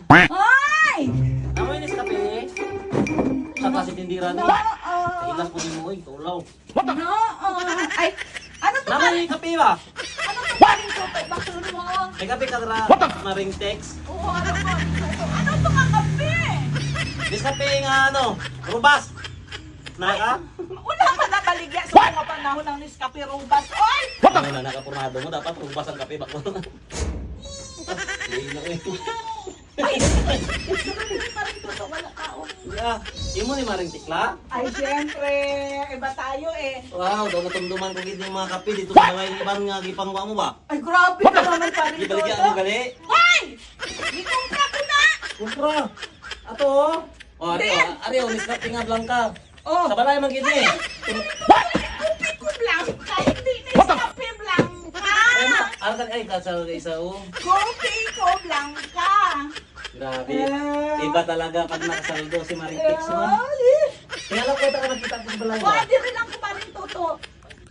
Ay! Namoy ni sa kape. Sa klase tindira ni. Kailas po din mo oy, tulaw. No! Ay! Ano to? Namoy ni kape ba? Ano to paring toto? Bakit mo? May kape ka dra maring text. Oo, ano to? Ano to nga kape? Dis kape nga ano, rubas. Naka? Una ka na baligya sa mga panahon ng Nescafe Robas. Oy! Ano na nakapurnado mo dapat rubas ang kape bako. Lino eh. Ay! Paring toto, wala ka. Yeah, imo ni maring tikla. Ay, siyempre. Iba tayo eh. Wow, daw natumduman ko gid yung mga kape dito sa mga ibang nga gipangwa mo ba? Ay, grabe ka naman paring Gibaligyan toto. mo gali. Ay! Ikumpra ko na! Kumpra. Ato oh. Oh, ari oh, Nescafe nga blanca. Oh! Sa balay man gid ni. Kupi ko blanca, hindi Nescafe blanca! Alkan ay kasal isa oh. Kopi ko blanca! Grabe. Iba talaga pag nakasaldo si Maritex mo. Kaya lang ko ka nakita ko sa balay. Wadi rin ang kumaring toto.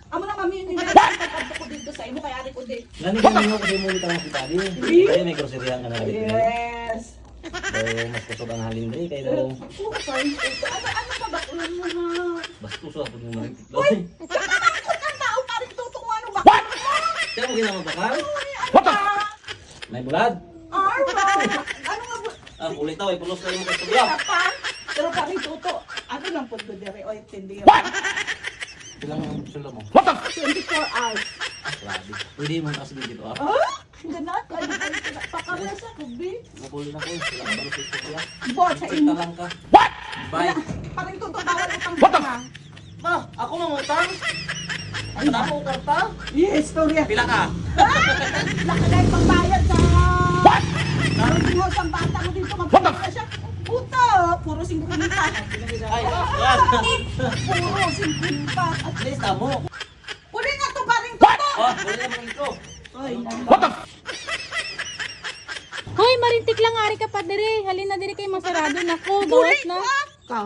Amo na mami, hindi na rin ko dito sa imo, kaya ari ko din. Gani ka ninyo kasi mo kita nakita di. Kaya may grocery nga na dito. Yes! So mas kusog ang halin diri kay daw. Ano pa ba ulan mo na? Bastos ako ng Maritex. Uy! Nakakot ang tao paring toto mo, ano ba? Kaya mo ginama bakal? What the? May bulad. Alright! Ano nga ba? Ah, ulit daw ay pulos kayo mo kay Tuya. Pa? Pero paring toto, ano lang po dere o intindi yun? Ilang ang sila mo? 24 hours. Grabe. Hindi mo kasi dito ah. Ah? Ganat? Ano ba ito? Pakaresa ko, B? Mapuli na ko. Sila ka balo sa Tuya. Bot sa Check imo. na lang ka. Bye. Paring toto bawal utang ba? Ma, ako mangutang. Ano na ako karta? Yes, storya. Pila ka? Nakagay pagbayad sa... Karungo sa bata mo dito, magpapala siya. Puta! Puro 50. Ay, yan. Puro 50. At least amo. Puli nga to, paring toto! Oh, puli naman ito. Ay, Hoy, marintik lang ari ka pa diri. Halin na diri kay masarado na ko. Gawas na. ka!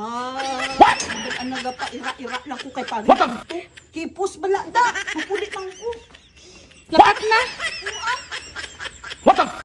Ang nagapa, ira-ira lang ko kay paring toto. Kipos bala da! Mapulit lang ko. Lakat na. Ah,